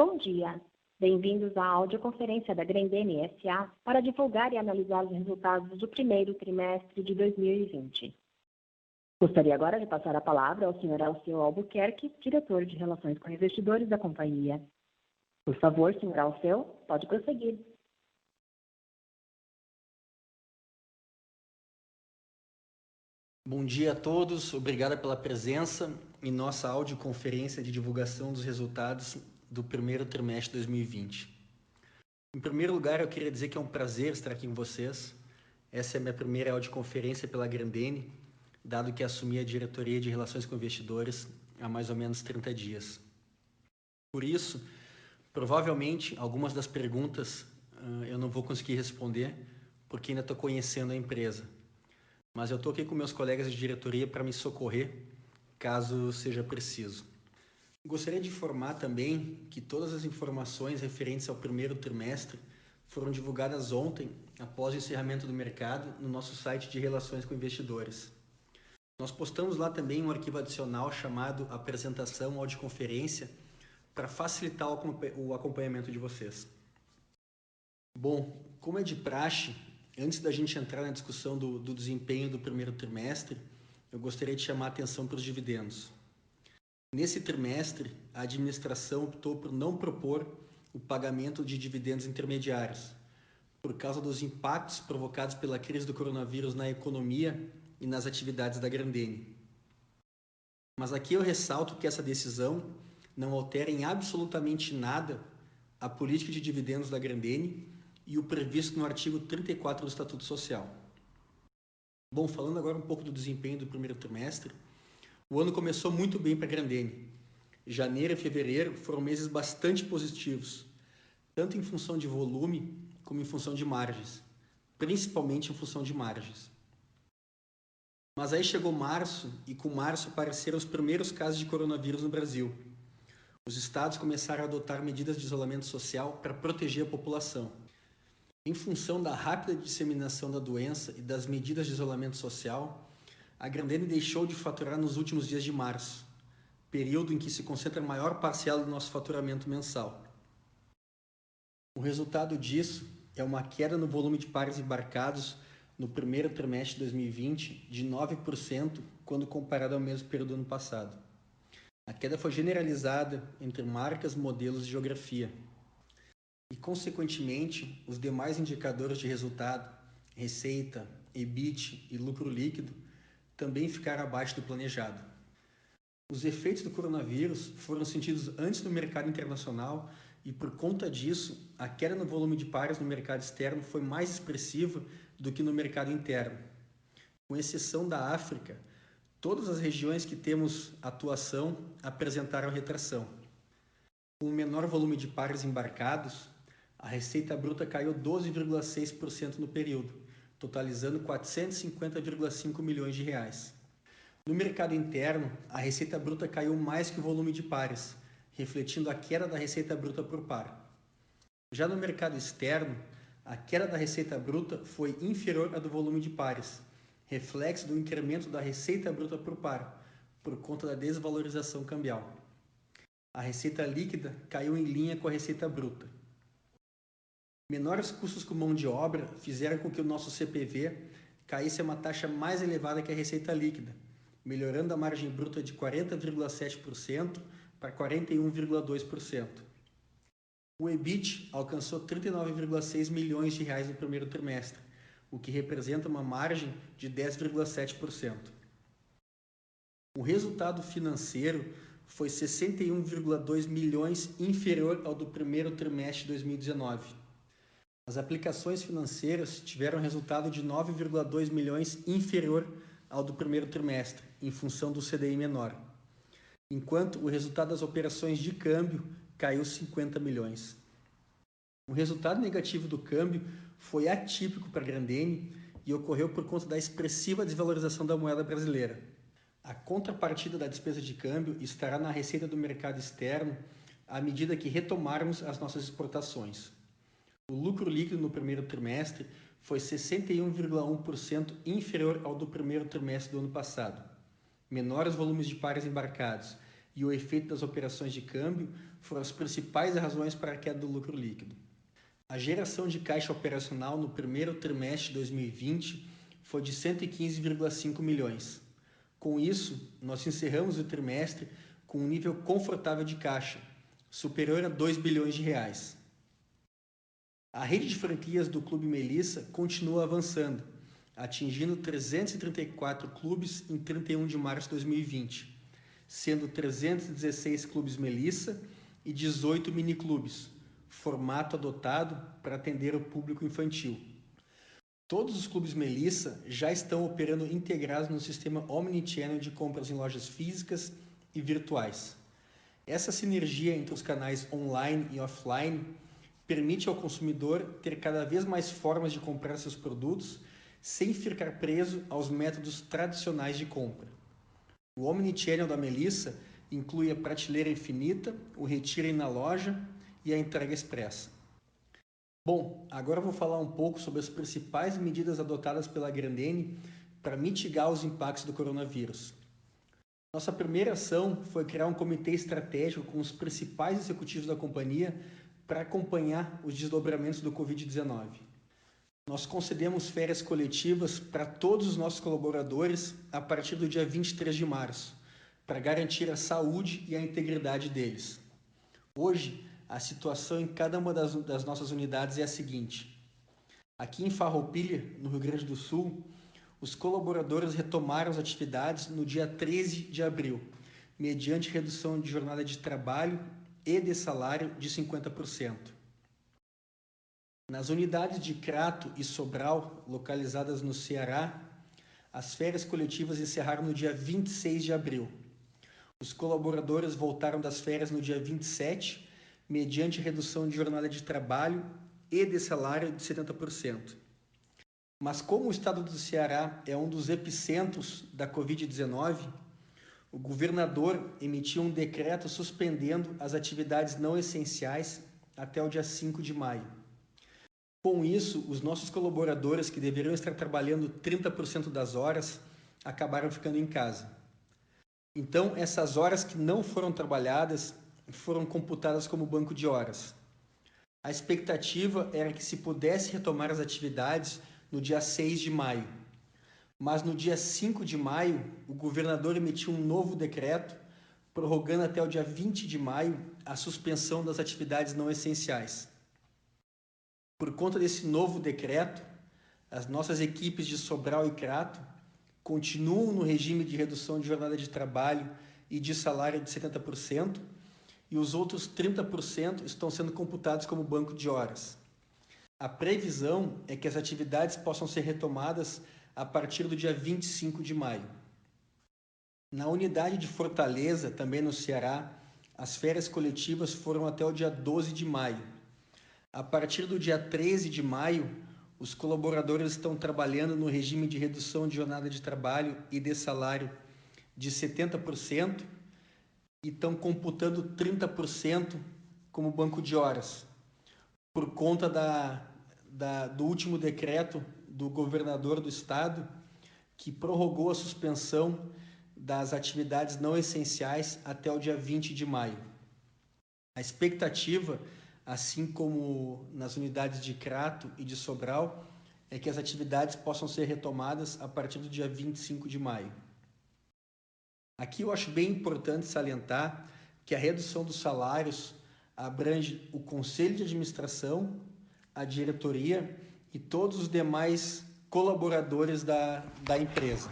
Bom dia. Bem-vindos à audioconferência da Grendene S.A. para divulgar e analisar os resultados do primeiro trimestre de 2020. Gostaria agora de passar a palavra ao Sr. Alceu Albuquerque, diretor de Relações com Investidores da companhia. Por favor, Sr. Alceu, pode prosseguir. Bom dia a todos, obrigada pela presença em nossa audioconferência de divulgação dos resultados do primeiro trimestre de 2020. Em primeiro lugar, eu queria dizer que é um prazer estar aqui com vocês. Essa é a minha primeira audioconferência pela Grendene, dado que assumi a diretoria de Relações com Investidores há mais ou menos 30 dias. Por isso, provavelmente, algumas das perguntas eu não vou conseguir responder, porque ainda estou conhecendo a empresa. Mas eu estou aqui com meus colegas de diretoria para me socorrer, caso seja preciso. Gostaria de informar também que todas as informações referentes ao primeiro trimestre foram divulgadas ontem, após o encerramento do mercado, no nosso site de Relações com Investidores. Nós postamos lá também um arquivo adicional chamado Apresentação Audioconferência para facilitar o acompanhamento de vocês. Bom, como é de praxe, antes da gente entrar na discussão do desempenho do primeiro trimestre, eu gostaria de chamar a atenção para os dividendos. Nesse trimestre, a administração optou por não propor o pagamento de dividendos intermediários, por causa dos impactos provocados pela crise do coronavírus na economia e nas atividades da Grendene. Mas aqui eu ressalto que essa decisão não altera em absolutamente nada a política de dividendos da Grendene e o previsto no artigo 34 do Estatuto Social. Bom, falando agora um pouco do desempenho do primeiro trimestre, o ano começou muito bem para a Grendene. Janeiro e fevereiro foram meses bastante positivos, tanto em função de volume como em função de margens, principalmente em função de margens. Mas aí chegou março e com março apareceram os primeiros casos de coronavírus no Brasil. Os estados começaram a adotar medidas de isolamento social para proteger a população. Em função da rápida disseminação da doença e das medidas de isolamento social, a Grendene deixou de faturar nos últimos dias de março, período em que se concentra a maior parcela do nosso faturamento mensal. O resultado disso é uma queda no volume de pares embarcados no primeiro trimestre de 2020 de 9% quando comparado ao mesmo período do ano passado. A queda foi generalizada entre marcas, modelos e geografia. E, consequentemente, os demais indicadores de resultado, receita, EBIT e lucro líquido, também ficaram abaixo do planejado. Os efeitos do coronavírus foram sentidos antes no mercado internacional e, por conta disso, a queda no volume de pares no mercado externo foi mais expressiva do que no mercado interno. Com exceção da África, todas as regiões que temos atuação apresentaram retração. Com o menor volume de pares embarcados, a receita bruta caiu 12,6% no período, totalizando 450,5 milhões de reais. No mercado interno, a receita bruta caiu mais que o volume de pares, refletindo a queda da receita bruta por par. Já no mercado externo, a queda da receita bruta foi inferior à do volume de pares, reflexo do incremento da receita bruta por par, por conta da desvalorização cambial. A receita líquida caiu em linha com a receita bruta. Menores custos com mão de obra fizeram com que o nosso CPV caísse a uma taxa mais elevada que a receita líquida, melhorando a margem bruta de 40,7% para 41,2%. O EBIT alcançou 39,6 milhões de reais no primeiro trimestre, o que representa uma margem de 10,7%. O resultado financeiro foi 61,2 milhões inferior ao do primeiro trimestre de 2019. As aplicações financeiras tiveram resultado de 9,2 milhões inferior ao do primeiro trimestre, em função do CDI menor, enquanto o resultado das operações de câmbio caiu 50 milhões. O resultado negativo do câmbio foi atípico para a Grendene e ocorreu por conta da expressiva desvalorização da moeda brasileira. A contrapartida da despesa de câmbio estará na receita do mercado externo à medida que retomarmos as nossas exportações. O lucro líquido no primeiro trimestre foi 61,1% inferior ao do primeiro trimestre do ano passado. Menores volumes de pares embarcados e o efeito das operações de câmbio foram as principais razões para a queda do lucro líquido. A geração de caixa operacional no primeiro trimestre de 2020 foi de 115,5 milhões. Com isso, nós encerramos o trimestre com um nível confortável de caixa, superior a 2 bilhões de reais. A rede de franquias do Clube Melissa continua avançando, atingindo 334 clubes em 31 de março de 2020, sendo 316 clubes Melissa e 18 miniclubes, formato adotado para atender o público infantil. Todos os clubes Melissa já estão operando integrados no sistema Omnichannel de compras em lojas físicas e virtuais. Essa sinergia entre os canais online e offline permite ao consumidor ter cada vez mais formas de comprar seus produtos sem ficar preso aos métodos tradicionais de compra. O Omnichannel da Melissa inclui a prateleira infinita, o retiro na loja e a entrega expressa. Bom, agora eu vou falar um pouco sobre as principais medidas adotadas pela Grendene para mitigar os impactos do coronavírus. Nossa primeira ação foi criar um comitê estratégico com os principais executivos da companhia para acompanhar os desdobramentos do Covid-19. Nós concedemos férias coletivas para todos os nossos colaboradores a partir do dia 23 de março, para garantir a saúde e a integridade deles. Hoje, a situação em cada uma das nossas unidades é a seguinte. Aqui em Farroupilha, no Rio Grande do Sul, os colaboradores retomaram as atividades no dia 13 de abril, mediante redução de jornada de trabalho e de salário de 50%. Nas unidades de Crato e Sobral, localizadas no Ceará, as férias coletivas encerraram no dia 26 de abril. Os colaboradores voltaram das férias no dia 27, mediante redução de jornada de trabalho e de salário de 70%. Mas como o estado do Ceará é um dos epicentros da Covid-19, o governador emitiu um decreto suspendendo as atividades não essenciais até o dia 5 de maio. Com isso, os nossos colaboradores que deveriam estar trabalhando 30% das horas acabaram ficando em casa. Então, essas horas que não foram trabalhadas foram computadas como banco de horas. A expectativa era que se pudesse retomar as atividades no dia 6 de maio. Mas no dia 5 de maio, o governador emitiu um novo decreto, prorrogando até o dia 20 de maio a suspensão das atividades não essenciais. Por conta desse novo decreto, as nossas equipes de Sobral e Crato continuam no regime de redução de jornada de trabalho e de salário de 70%, e os outros 30% estão sendo computados como banco de horas. A previsão é que as atividades possam ser retomadas a partir do dia 25 de maio. Na unidade de Fortaleza, também no Ceará, as férias coletivas foram até o dia 12 de maio. A partir do dia 13 de maio, os colaboradores estão trabalhando no regime de redução de jornada de trabalho e de salário de 70% e estão computando 30% como banco de horas, por conta do último decreto do governador do estado, que prorrogou a suspensão das atividades não essenciais até o dia 20 de maio. A expectativa, assim como nas unidades de Crato e de Sobral, é que as atividades possam ser retomadas a partir do dia 25 de maio. Aqui eu acho bem importante salientar que a redução dos salários abrange o Conselho de Administração, a diretoria e todos os demais colaboradores da empresa.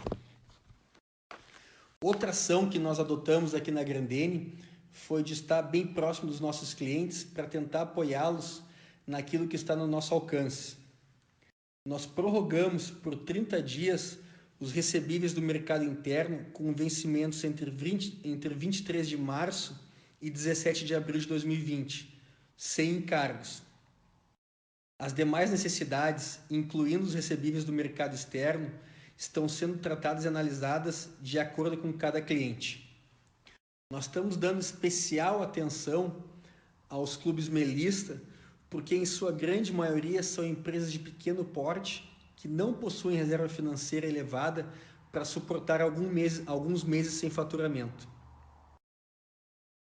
Outra ação que nós adotamos aqui na Grendene foi de estar bem próximo dos nossos clientes para tentar apoiá-los naquilo que está no nosso alcance. Nós prorrogamos por 30 dias os recebíveis do mercado interno com vencimentos entre 23 de março e 17 de abril de 2020, sem encargos. As demais necessidades, incluindo os recebíveis do mercado externo, estão sendo tratadas e analisadas de acordo com cada cliente. Nós estamos dando especial atenção aos clubes Melissa, porque em sua grande maioria são empresas de pequeno porte que não possuem reserva financeira elevada para suportar alguns meses sem faturamento.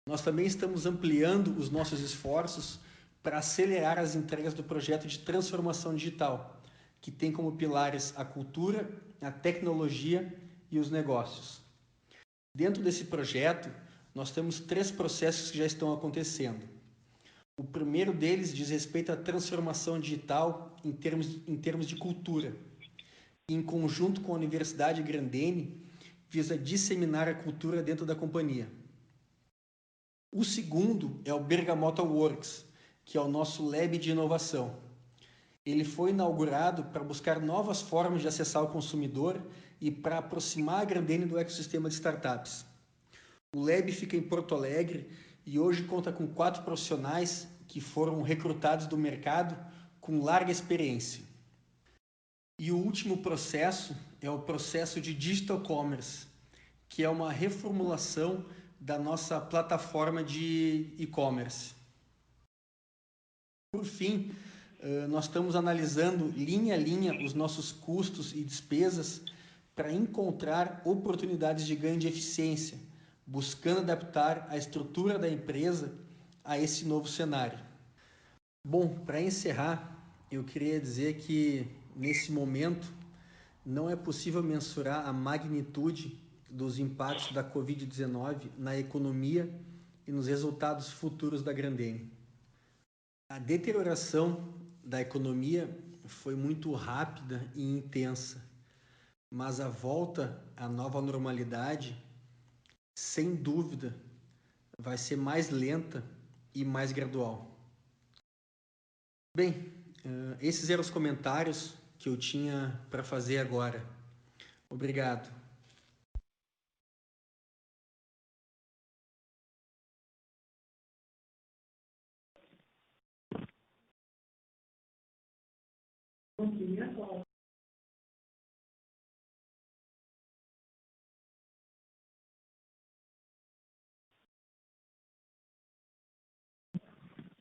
Nós também estamos ampliando os nossos esforços para acelerar as entregas do projeto de transformação digital, que tem como pilares a cultura, a tecnologia e os negócios. Dentro desse projeto, nós temos 3 processos que já estão acontecendo. O primeiro deles diz respeito à transformação digital em termos de cultura. E, em conjunto com a Universidade Grandene, visa disseminar a cultura dentro da companhia. O segundo é o Bergamota Works, que é o nosso lab de inovação. Ele foi inaugurado para buscar novas formas de acessar o consumidor e para aproximar a Grandene do ecossistema de startups. O lab fica em Porto Alegre e hoje conta com 4 profissionais que foram recrutados do mercado com larga experiência. E o último processo é o processo de Digital Commerce, que é uma reformulação da nossa plataforma de e-commerce. Por fim, nós estamos analisando linha a linha os nossos custos e despesas para encontrar oportunidades de ganho de eficiência, buscando adaptar a estrutura da empresa a esse novo cenário. Bom, para encerrar, eu queria dizer que nesse momento não é possível mensurar a magnitude dos impactos da Covid-19 na economia e nos resultados futuros da Grandene. A deterioração da economia foi muito rápida e intensa, mas a volta à nova normalidade, sem dúvida, vai ser mais lenta e mais gradual. Bem, esses eram os comentários que eu tinha para fazer agora. Obrigado. Bom dia.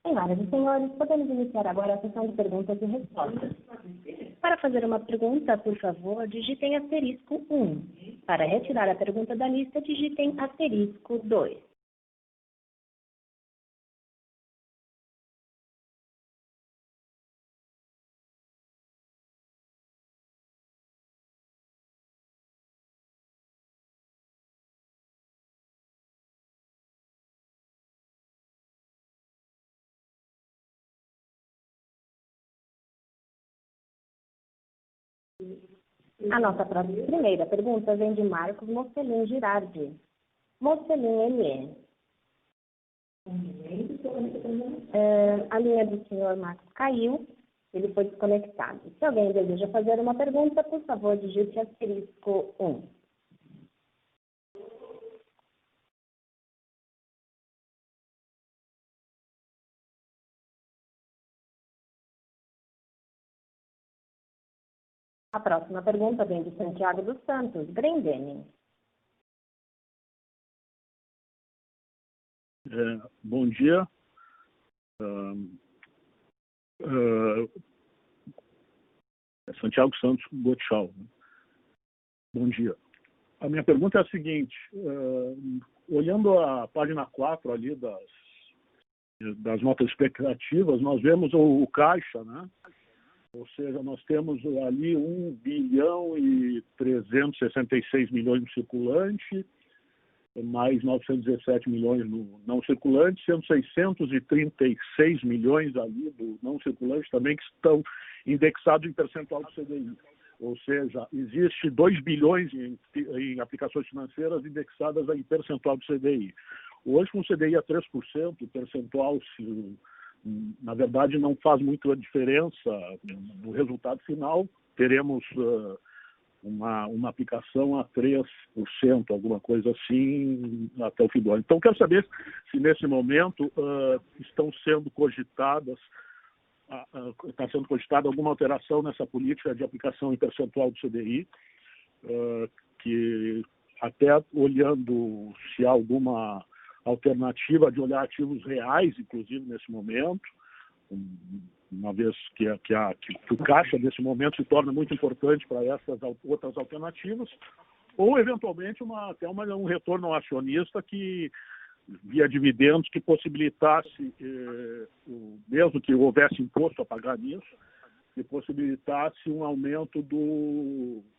Senhoras e senhores, podemos iniciar agora a sessão de perguntas e respostas. Para fazer uma pergunta, por favor, digitem asterisco 1. Para retirar a pergunta da lista, digitem asterisco 2. A nossa primeira pergunta vem de Marcos Mocelin Girardi. Mocelin ME. A linha do senhor Marcos caiu, ele foi desconectado. Se alguém deseja fazer uma pergunta, por favor, digite asterisco 1. A próxima pergunta vem de Santiago dos Santos, Grendene. Bom dia. Santiago Santos Gotchal. Bom dia. A minha pergunta é a seguinte, olhando a página 4 ali das notas explicativas, nós vemos o caixa, né? Ou seja, nós temos ali 1 bilhão e 366 milhões no circulante, mais 917 milhões no não circulante, sendo 636 milhões ali do não circulante também que estão indexados em percentual do CDI. Ou seja, existe 2 bilhões em aplicações financeiras indexadas em percentual do CDI. Hoje, com o CDI a 3%, o percentual, na verdade, não faz muita diferença no resultado final. Teremos uma aplicação a 3%, alguma coisa assim, até o fim do ano. Então, quero saber se, nesse momento, estão sendo cogitadas, está sendo cogitada alguma alteração nessa política de aplicação em percentual do CDI, que até olhando se há alguma alternativa de olhar ativos reais, inclusive, nesse momento, uma vez que o caixa, nesse momento, se torna muito importante para essas outras alternativas, ou, eventualmente, até um retorno ao acionista que via dividendos que possibilitasse, mesmo que houvesse imposto a pagar nisso, que possibilitasse um aumento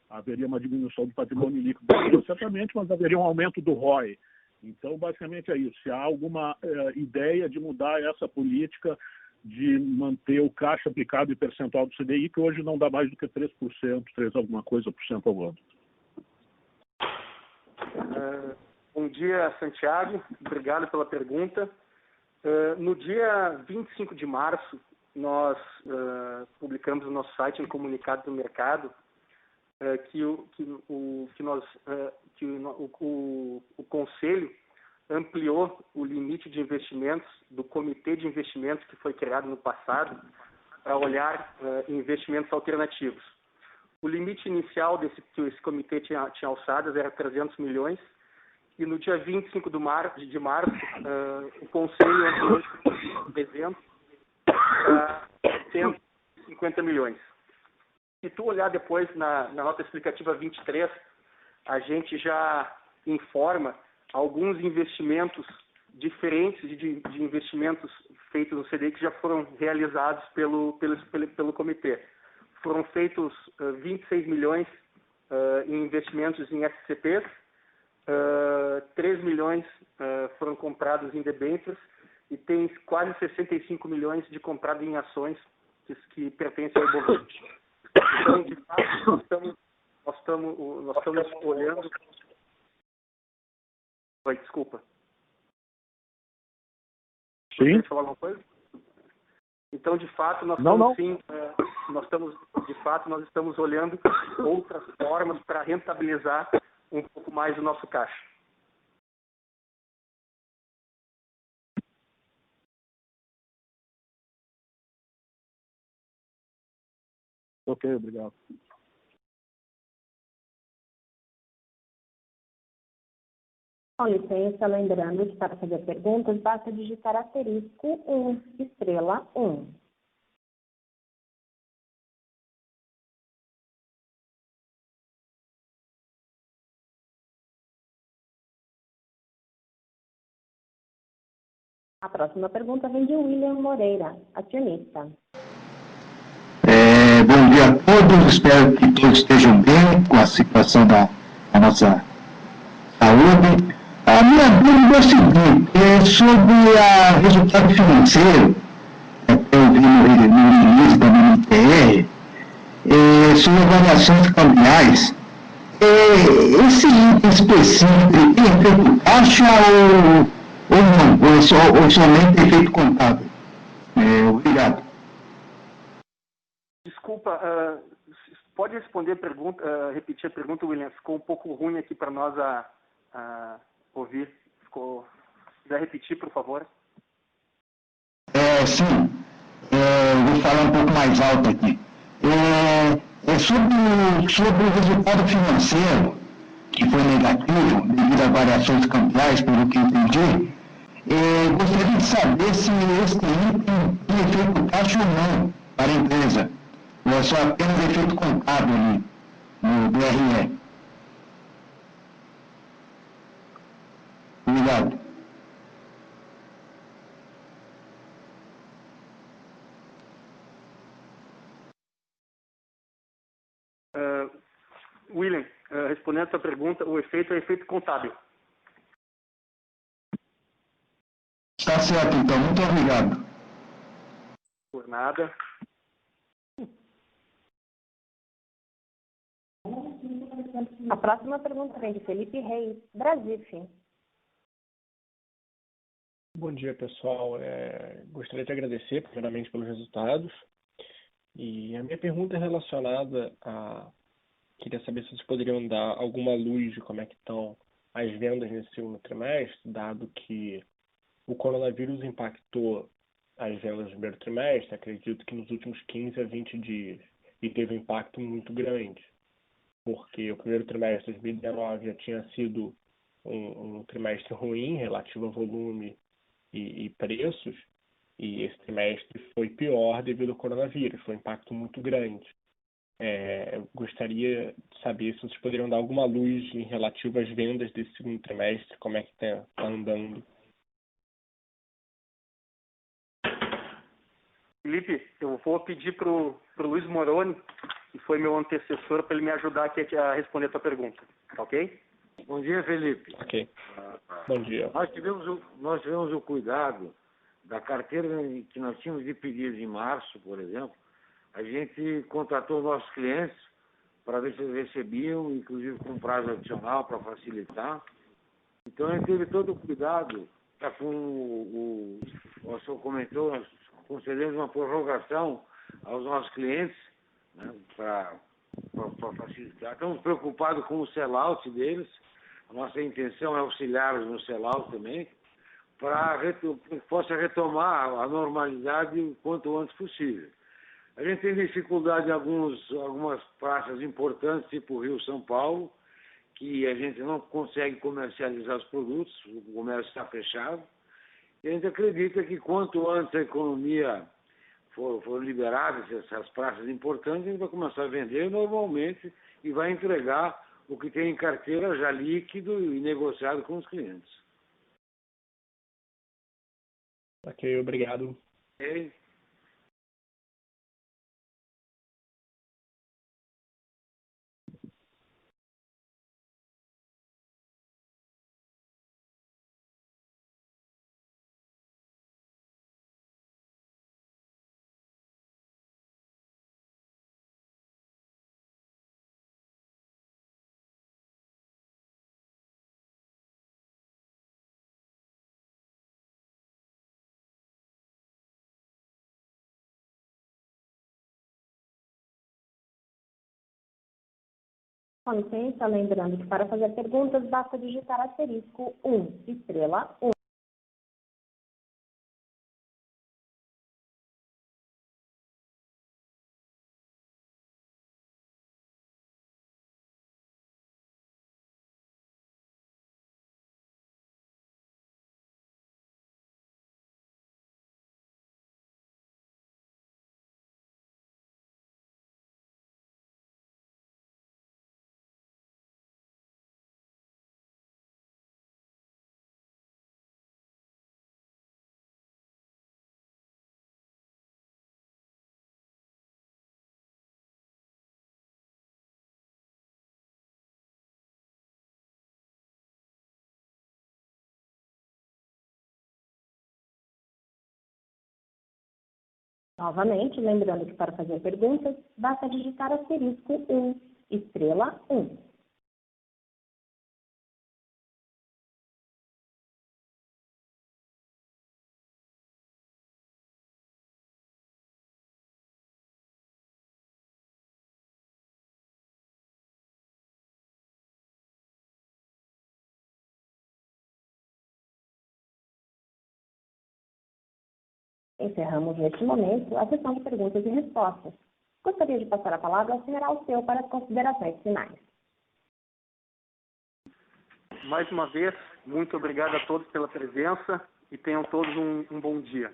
haveria uma diminuição do patrimônio líquido, certamente, mas haveria um aumento do ROI. Então, basicamente é isso. Se há alguma ideia de mudar essa política de manter o caixa aplicado em percentual do CDI, que hoje não dá mais do que 3%, 3 alguma coisa por cento ao ano. Bom dia, Santiago. Obrigado pela pergunta. No dia 25 de março, nós publicamos no nosso site um comunicado do mercado que o Conselho ampliou o limite de investimentos do Comitê de Investimentos que foi criado no passado para olhar investimentos alternativos. O limite inicial que esse comitê tinha alçadas era 300 milhões e no dia 25 de março o Conselho ampliou esse evento para 150 milhões. Se tu olhar depois na nota explicativa 23, a gente já informa alguns investimentos diferentes de investimentos feitos no CDI que já foram realizados pelo comitê. Foram feitos 26 milhões em investimentos em SCPs, 3 milhões foram comprados em debêntures e tem quase 65 milhões de comprado em ações que pertencem ao Ibovespa. Então, de fato, nós estamos olhando... Oi, desculpa. Sim. Quer falar alguma coisa? Então, de fato, nós estamos olhando outras formas para rentabilizar um pouco mais o nosso caixa. Ok, obrigado. Com licença, lembrando que para fazer perguntas, basta digitar asterisco 1, estrela 1. A próxima pergunta vem de William Moreira, acionista. Bom dia a todos, espero que todos estejam bem com a situação da nossa saúde. A minha dúvida é o seguinte, sobre o resultado financeiro, até eu vi no release da MTR, sobre variações cambiais. Esse item específico tem efeito caixa ou não? Ou somente efeito contábil? Obrigado. Desculpa, pode responder a pergunta, repetir a pergunta, William? Ficou um pouco ruim aqui para nós ouvir. Se quiser repetir, por favor. Sim. Vou falar um pouco mais alto aqui. Sobre o resultado financeiro, que foi negativo devido a variações cambiais, pelo que eu entendi, gostaria de saber se esse item tem efeito caixa ou não para a empresa. Ou é só apenas efeito contábil ali no DRE. Obrigado. William, respondendo a sua pergunta, o efeito é efeito contábil. Está certo, então. Muito obrigado. Por nada. A próxima pergunta vem de Felipe Reis, Brasif. Bom dia, pessoal. Gostaria de agradecer, primeiramente, pelos resultados. E a minha pergunta é relacionada a... Queria saber se vocês poderiam dar alguma luz de como é que estão as vendas nesse segundo trimestre, dado que o coronavírus impactou as vendas no primeiro trimestre, acredito que nos últimos 15 a 20 dias, e teve um impacto muito grande, porque o primeiro trimestre de 2019 já tinha sido um trimestre ruim, relativo a volume e preços, e esse trimestre foi pior devido ao coronavírus, foi um impacto muito grande. Gostaria de saber se vocês poderiam dar alguma luz em relativo às vendas desse segundo trimestre, como é que está andando Felipe, eu vou pedir para o Luiz Moroni, que foi meu antecessor, para ele me ajudar aqui a responder a tua pergunta. Tá ok? Bom dia, Felipe. Ok. Bom dia. Nós tivemos o cuidado da carteira que nós tínhamos de pedidos em março, por exemplo. A gente contratou nossos clientes para ver se eles recebiam, inclusive com prazo adicional para facilitar. Então, a gente teve todo o cuidado. Tá com o senhor comentou, nós concedemos uma prorrogação aos nossos clientes, né, para facilitar. Estamos preocupados com o sell-out deles. A nossa intenção é auxiliá-los no sell-out também, para que possa retomar a normalidade o quanto antes possível. A gente tem dificuldade em algumas praças importantes, tipo Rio, São Paulo, que a gente não consegue comercializar os produtos, o comércio está fechado. E a gente acredita que quanto antes a economia for liberada, essas praças importantes, a gente vai começar a vender normalmente e vai entregar o que tem em carteira já líquido e negociado com os clientes. Ok, obrigado. Ok? Com licença, lembrando que para fazer perguntas basta digitar asterisco 1, estrela 1. Novamente, lembrando que para fazer perguntas, basta digitar asterisco 1, estrela 1. Encerramos neste momento a sessão de perguntas e respostas. Gostaria de passar a palavra ao Sr. Alceu para as considerações finais. Mais uma vez, muito obrigado a todos pela presença e tenham todos um bom dia.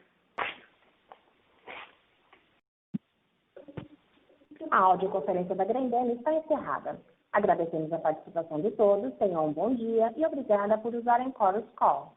A audioconferência da Grendene está encerrada. Agradecemos a participação de todos, tenham um bom dia e obrigada por usarem Chorus Call.